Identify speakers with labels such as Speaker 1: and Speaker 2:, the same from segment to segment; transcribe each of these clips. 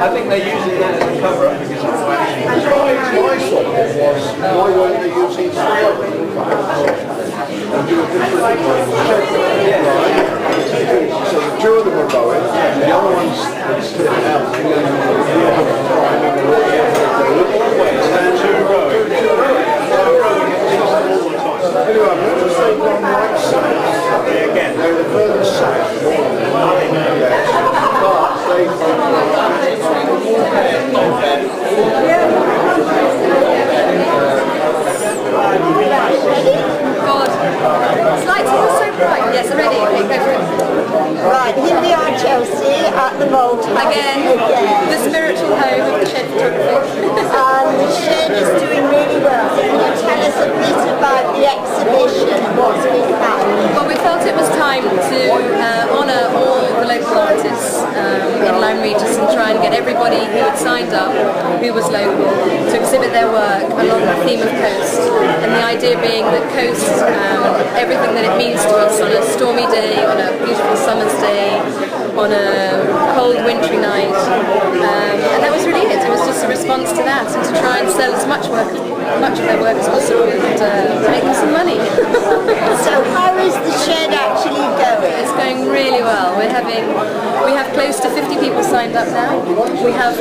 Speaker 1: I think they're using that as a cover-up because it's actually...
Speaker 2: My thought was, why weren't they using steroids? And do a different one. So the two of them are rowing, the other one's slipping out. Anyway, I've noticed they've gone right south. Again, they're the furthest south. But they've
Speaker 3: God. It's like it's so bright. Yes, I'm ready. Okay, go for it.
Speaker 4: Right, here we are, Chelsea, at the Malthouse
Speaker 3: Again, the spiritual home of the shed photography.
Speaker 4: And the shed is doing really well. So can you tell us a bit about the exhibition and what's been happening?
Speaker 3: Well, we felt it was time to honour all the local artists in Lyme, Regis and try and get everybody who had signed up, who was local, to exhibit their work along the theme of coast. And the idea being that coast, everything that it means to us on a stormy day, on a beautiful summer's day, on a cold wintry night. And that was really it. It was just a response to that and to try and sell as much of their work as possible and make them some money.
Speaker 4: So how is the shed actually going?
Speaker 3: It's going really well. We have close to 50 people signed up now. We have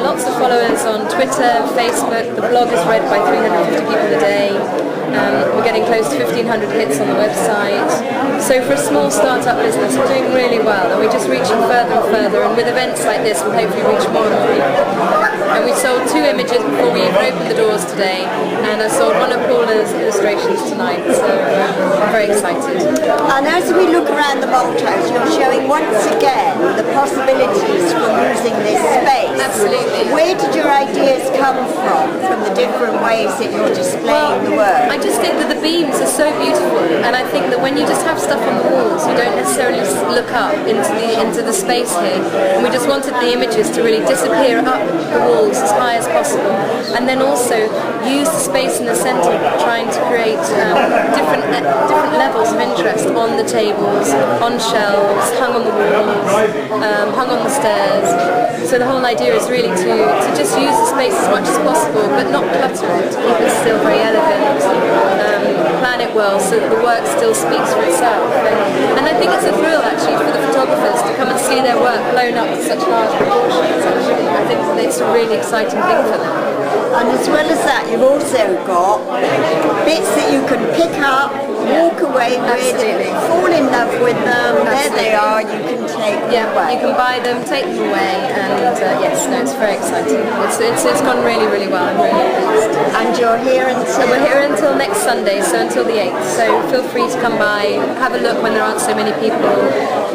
Speaker 3: lots of followers on Twitter, Facebook. The blog is read by 350 people a day. We're getting close to 1,500 hits on the website. So for a small start-up business, we're doing really well, and we're just reaching further and further. And with events like this, we'll hopefully reach more and more people. And we sold 2 images before we even opened the doors today, and I sold one of Paula's illustrations tonight. So I'm very excited.
Speaker 4: And as we look around the Malthouse, you're showing once again the possibilities from using this space.
Speaker 3: Absolutely.
Speaker 4: Where did your ideas come from the different ways that you're displaying the work?
Speaker 3: I just think that the beams are so beautiful, and I think that when you just have stuff on the walls, you don't necessarily look up into the space here. And we just wanted the images to really disappear up the walls as high as possible, and then also use the space in the centre, trying to create different levels of interest on the tables, on shelves, hung on the walls, hung on the stairs. So the whole idea is really to just use the space as much as possible, but not clutter it, to keep it still very elegant. Plan it well so that the work still speaks for itself. And I think it's a thrill actually for the photographers to come and see their work blown up to such large proportions. Actually, I think it's a really exciting thing for them.
Speaker 4: And as well as that, you've also got bits that you can pick up, walk away with, fall in love with them. There they are. You can take them away.
Speaker 3: You can buy them, take them away, and yes, no, it's very exciting. It's gone really, really well. I'm really pleased.
Speaker 4: And you're here until?
Speaker 3: We're here until next Sunday, so until the 8th. So feel free to come by, have a look when there aren't so many people,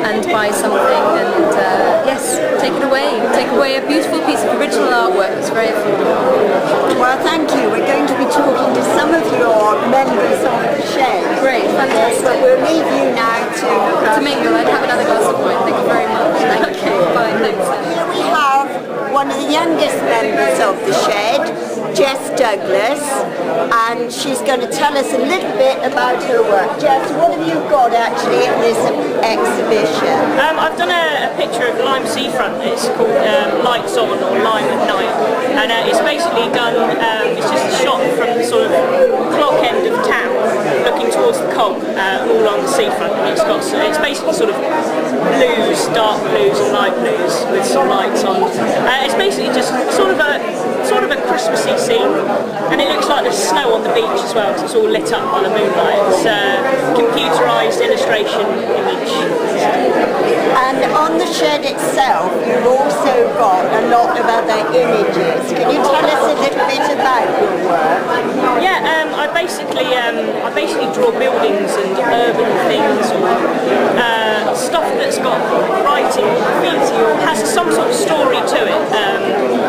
Speaker 3: and buy something. And yes, take it away. Take away a beautiful piece of original artwork that's very affordable.
Speaker 4: Well, thank you. We're going to be talking to some of your members of the shed.
Speaker 3: Great, fantastic.
Speaker 4: But we'll leave you now to
Speaker 3: mingle. I'd have another glass of wine. Thank you very much. Okay, fine, thanks.
Speaker 4: Here we have one of the youngest members of the shed, Jess Douglas, and she's going to tell us a little bit about her work. Jess, what have you got actually in this exhibition?
Speaker 5: I've done a picture of Lyme seafront. It's called Lights On or Lyme at Night, and it's basically done, it's just a shot from the sort of clock end of town looking towards the Cog, all on the seafront. And it's basically sort of blues, dark blues and light blues with some lights on. It's basically just sort of a Christmassy scene, and it looks like there's snow on the beach as well because it's all lit up by the moonlight. It's a computerised illustration image.
Speaker 4: And on the shed itself, you've also got a lot of other images. Can you tell us a little bit about your work?
Speaker 5: Yeah, I basically draw buildings and urban things, or stuff that's got writing, graffiti, or has some sort of story to it.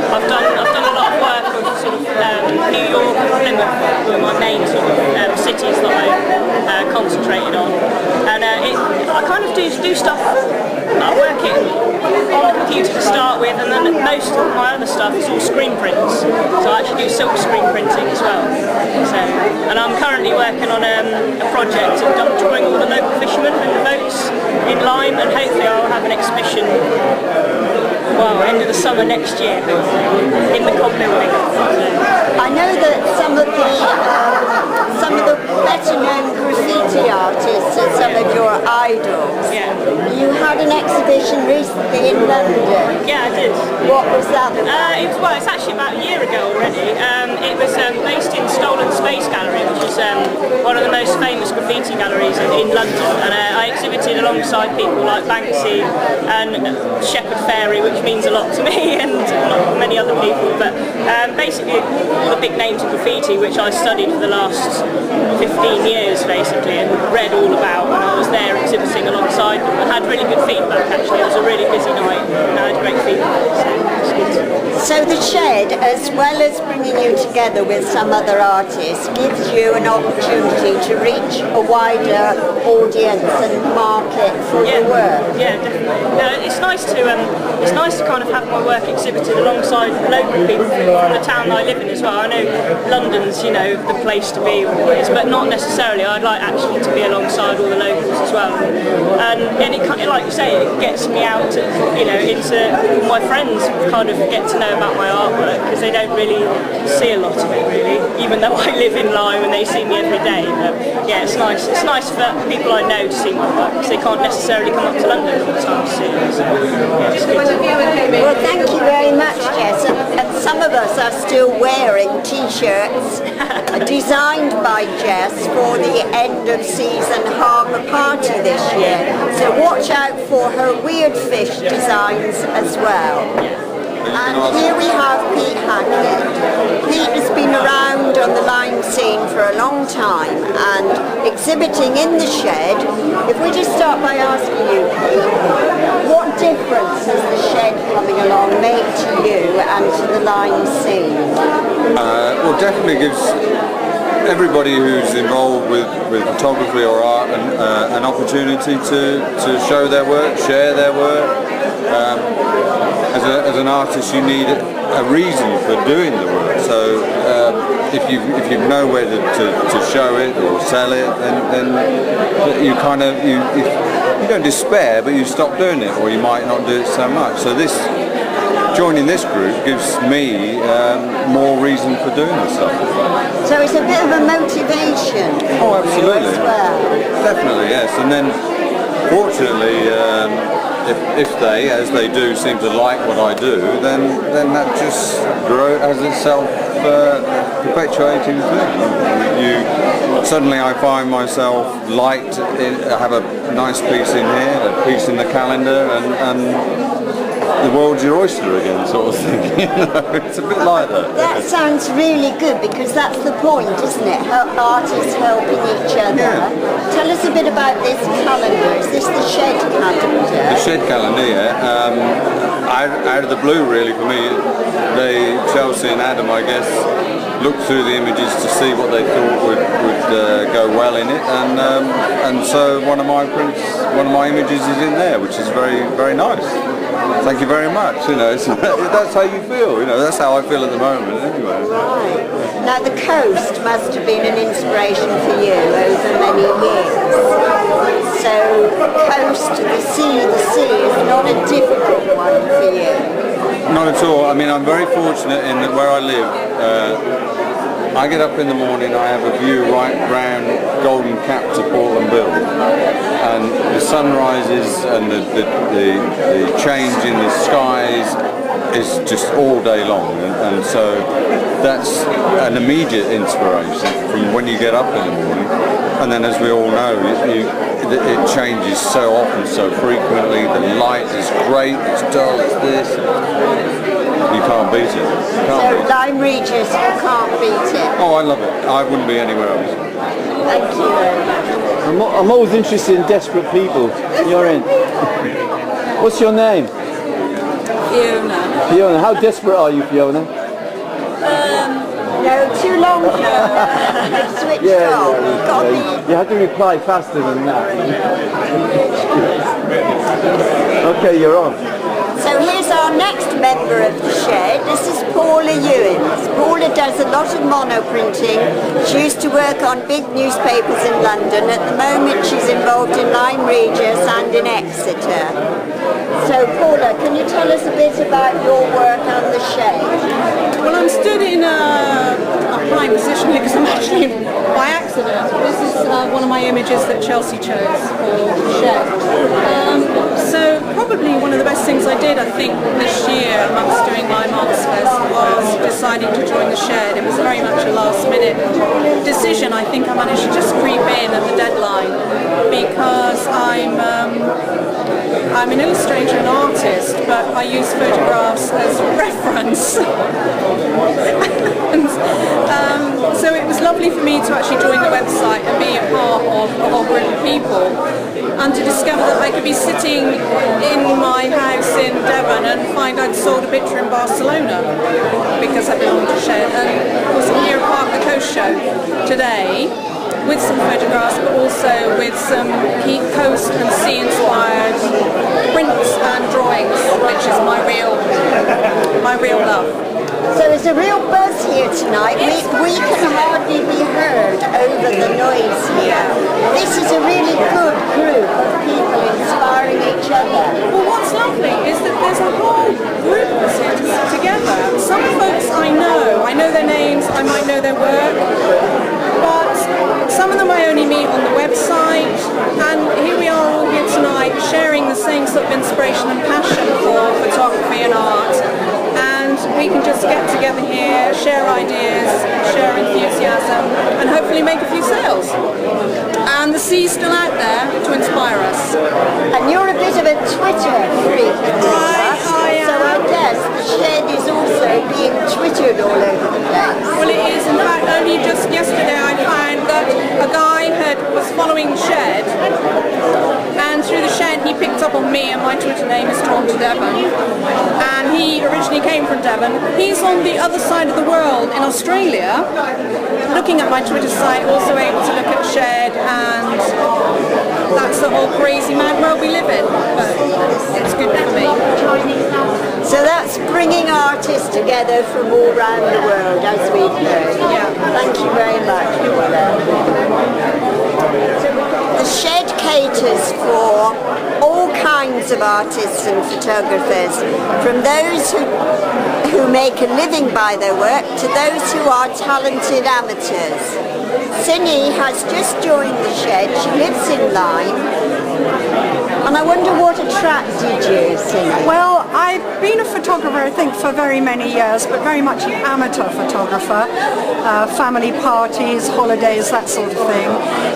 Speaker 5: I've done a lot of work with sort of New York and Plymouth were my main sort of cities that I concentrated on, and I kind of do stuff. I work it on the computer to start with, and then most of my other stuff is all screen prints. So I actually do silk screen printing as well. So, and I'm currently working on a project of drawing all the local fishermen and the boats in Lyme, and hopefully I'll have an exhibition. Well, in end of the summer next year in the COB building.
Speaker 4: I know that some of the better known graffiti artists are some of your idols.
Speaker 5: Yeah.
Speaker 4: You had an exhibition recently in London.
Speaker 5: Yeah, I did.
Speaker 4: What was that about?
Speaker 5: It's actually about a year ago already. It was based in Stolen Space Gallery, which is one of the most famous graffiti galleries in London. And I exhibited alongside people like Banksy and Shepherd Fairy, which means a lot to me and many other people. But basically all the big names of graffiti, which I studied for the last 15 years basically and read all about when I was there exhibiting alongside them. I had really good feedback actually. It was a really busy night and I had great feedback. So it's good.
Speaker 4: So the shed, as well as bringing you together with some other artists, gives you an opportunity to reach a wider audience and market for your work.
Speaker 5: Yeah, definitely. No, it's nice to kind of have my work exhibited alongside local people from the town I live in as well. I know London's, the place to be always, but not necessarily. I'd like actually to be alongside all the locals as well. And it, like you say, it gets me out, into all my friends kind of get to know about my artwork because they don't really see a lot of it really, even though I live in Lyme and they see me every day. But yeah, it's nice. It's nice for people I know to see my work because they can't necessarily come up to London all the time to see it. So, yeah, it's good.
Speaker 4: Well, thank you very much, Jess. And some of us are still wearing T-shirts designed by Jess for the end of season harbour party this year. So watch out for her weird fish designs as well. And here we have Pete Hackett. Pete has been around on the Lyme scene for a long time and exhibiting in the shed. If we just start by asking you, Pete, what difference has the shed coming along made to you and to the Lyme scene?
Speaker 6: Well, definitely gives everybody who's involved with photography or art an opportunity to show their work, share their work. As an artist, you need a reason for doing the work. So if you know where to show it or sell it, then you kind of you don't despair, but you stop doing it, or you might not do it so much. So joining this group gives me more reason for doing this stuff.
Speaker 4: So it's a bit of a motivation.
Speaker 6: Oh, absolutely.
Speaker 4: As well.
Speaker 6: Definitely, yes. And then, fortunately, if they, as they do, seem to like what I do, then that just grows as itself perpetuating thing. Suddenly I find myself liked. I have a nice piece in here, a piece in the calendar, and the world's your oyster again, sort of thing. It's a bit like that.
Speaker 4: That sounds really good because that's the point, isn't it? Artists helping each other.
Speaker 6: Yeah.
Speaker 4: Tell us a bit about this calendar. Is this the shed calendar?
Speaker 6: The shed calendar, yeah. Out of the blue, really, for me, Chelsea and Adam, I guess, looked through the images to see what they thought would go well in it, and so one of my images is in there, which is very, very nice. Thank you very much. That's how you feel. That's how I feel at the moment. Anyway.
Speaker 4: Right. Now the coast must have been an inspiration for you over many years. So coast, the sea is not a difficult one for you.
Speaker 6: Not at all. I mean, I'm very fortunate in that where I live. I get up in the morning, I have a view right round Golden Cap to Portland Bill, and the sunrises and the change in the skies is just all day long, and so that's an immediate inspiration from when you get up in the morning. And then, as we all know, it changes so often, so frequently. The light is great, it's dull, it's this. You can't beat it.
Speaker 4: So Lyme Regis, you can't beat it.
Speaker 6: Oh, I love it. I wouldn't be anywhere else.
Speaker 4: Thank you very much.
Speaker 7: I'm always interested in desperate people. You're in. What's your name?
Speaker 3: Fiona.
Speaker 7: Fiona. How desperate are you, Fiona?
Speaker 4: No, too long. It's switched off.
Speaker 7: You had to reply faster than that. Okay, you're on.
Speaker 4: So here's our next member of the shed. This is Paula Ewins. Paula does a lot of monoprinting. She used to work on big newspapers in London. At the moment she's involved in Lyme, Regis and in Exeter. So Paula, can you tell us a bit about your work on the shed?
Speaker 8: Well, I'm stood in a prime position because I'm actually by accident. This is one of my images that Chelsea chose for the shed. So probably one of the best things I did, I think, this year amongst doing my Malthouse was deciding to join the shed. It was very much a last-minute decision. I think I managed to just creep in at the deadline because I'm an illustrator and artist, but I use photographs as reference. And, so it was lovely for me to actually join the website and be a part of a whole group of people, and to discover that I could be sitting in my house in Devon and find I'd sold a picture in Barcelona because I belong to Shed. And of course I'm here at Park the Coast Show today with some photographs, but also with some coast and sea inspired prints and drawings, which is my real love.
Speaker 4: So there's a real buzz here tonight. We can hardly be heard over the noise here. This is a really good group of people inspiring each other.
Speaker 8: Well, what's lovely is that there's a whole group of us here together. Some folks I know their names, I might know their work, but some of them I only meet on the website, and here we are all here tonight sharing the same sort of inspiration and passion for photography and art. And we can just get together here, share ideas, share enthusiasm, and hopefully make a few sales. And the sea's still out there to inspire us.
Speaker 4: And you're a bit of a Twitter freak,
Speaker 8: I
Speaker 4: so I guess the shed is also being twittered all over the place.
Speaker 8: Well, it is. In fact, only just yesterday I found that a guy was following the shed, and through the shed he picked up on me, and my Twitter name is Drawn to Devon. And he originally came from Devon. He's on the other side of the world in Australia, looking at my Twitter site, also able to look at shed, and that's the whole crazy mad world we live in. But it's good for me.
Speaker 4: So that's bringing artists together from all around the world, as we've heard.
Speaker 8: Yeah.
Speaker 4: Thank you very much, Paula. The shed caters for all kinds of artists and photographers, from those who make a living by their work to those who are talented amateurs. Cindy has just joined the shed. She lives in Lyme. And I wonder what attracted you, Cindy?
Speaker 9: Well, I've been a photographer, I think, for very many years, but very much an amateur photographer. Family parties, holidays, that sort of thing.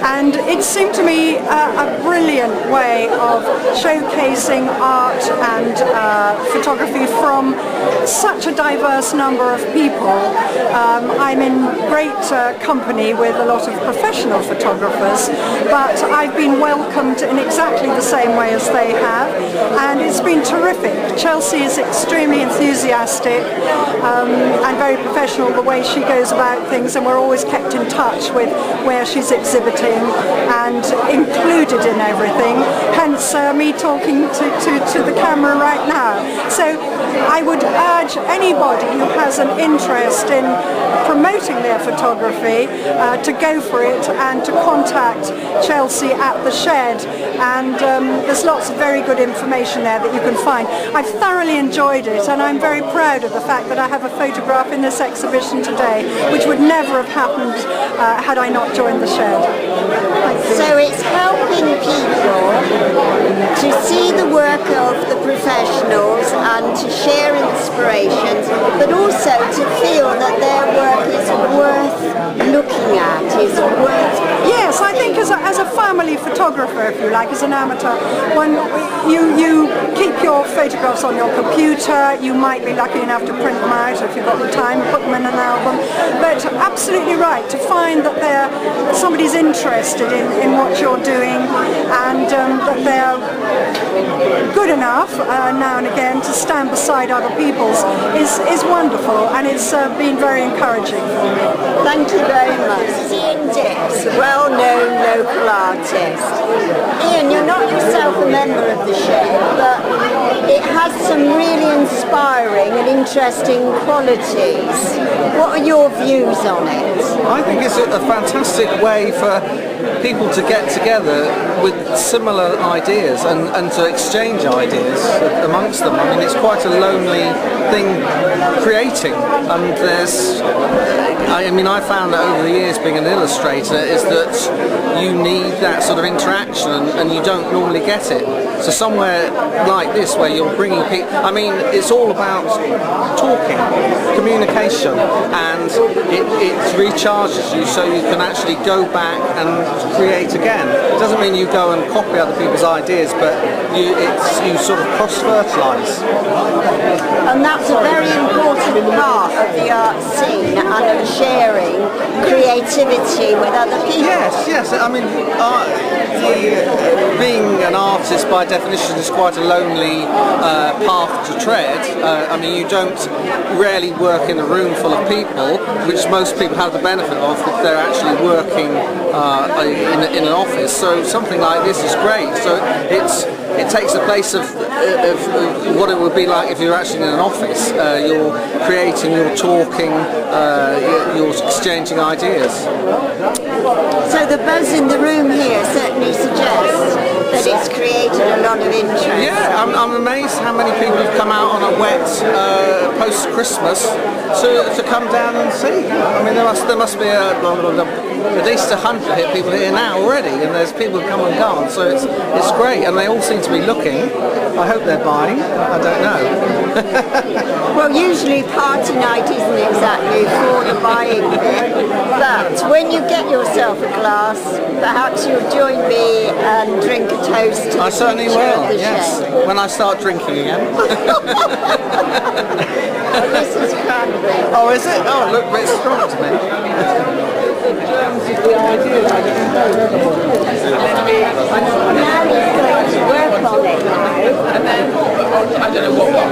Speaker 9: And it seemed to me a brilliant way of showcasing art and photography from such a diverse number of people. I'm in great company with a lot of professional photographers, but I've been welcomed in exactly the same way as they have, and it's been terrific. Chelsea is extremely enthusiastic and very professional the way she goes about things, and we're always kept in touch with where she's exhibiting and included in everything, hence me talking to the camera right now. So I would urge anybody who has an interest in promoting their photography to go for it and to contact Chelsea at the shed, and there's lots of very good information there that you can find. I've thoroughly enjoyed it, and I'm very proud of the fact that I have a photograph in this exhibition today, which would never have happened had I not joined the shed.
Speaker 4: So it's helping people to see the work of the professionals and to share inspirations, but also to feel that their work is worth looking at, is worth...
Speaker 9: Yes, I think as a family photographer, if you like, as an amateur, when you keep your photographs on your computer, you might be lucky enough to print them out if you've got the time, put them in an album, but absolutely right, to find that somebody's interested in what you're doing, and that they're good enough now and again to stand beside other people's is wonderful, and it's been very encouraging for me.
Speaker 4: Thank you very much. Ian Dix, a well-known local artist. Ian, you're not yourself a member of the shed, but it has some really inspiring and interesting qualities. What are your views on it?
Speaker 10: I think it's a fantastic way for people to get together with similar ideas and to exchange ideas amongst them. I mean, it's quite a lonely thing creating, and I found that over the years being an illustrator is that you need that sort of interaction and you don't normally get it. So somewhere like this where you're bringing people, I mean, it's all about talking, communication, and it recharges you so you can actually go back and create again. It doesn't mean you go and copy other people's ideas, but you sort of cross-fertilise.
Speaker 4: And that's a very important part of the art scene and of sharing creativity with other people.
Speaker 10: Yes. I mean, being an artist by definition is quite a lonely path to tread. I mean, you don't rarely work in a room full of people, which most people have the benefit of if they're actually working in an office. So something like this is great. So it takes the place of what it would be like if you're actually in an office. You're creating, you're talking, you're exchanging ideas.
Speaker 4: So the buzz in the room here certainly suggests that it's created a lot of interest.
Speaker 10: Yeah, I'm amazed how many people have come out on a wet post-Christmas to come down and see. I mean, there must be at least 100 people here now already, and there's people who come and gone, so it's great, and they all seem to be looking. I hope they're buying. I don't know.
Speaker 4: Well, usually party night isn't exactly for the buying bit, but when you get yourself a glass, perhaps you'll join me and drink a toast to
Speaker 10: I
Speaker 4: the
Speaker 10: certainly
Speaker 4: future
Speaker 10: will,
Speaker 4: of the
Speaker 10: yes,
Speaker 4: shed.
Speaker 10: when I start drinking again.
Speaker 4: This is cranberry.
Speaker 10: Oh, is it? Oh, look, it's strong to me.
Speaker 4: Now he's going to work on it now.
Speaker 1: I don't know what one.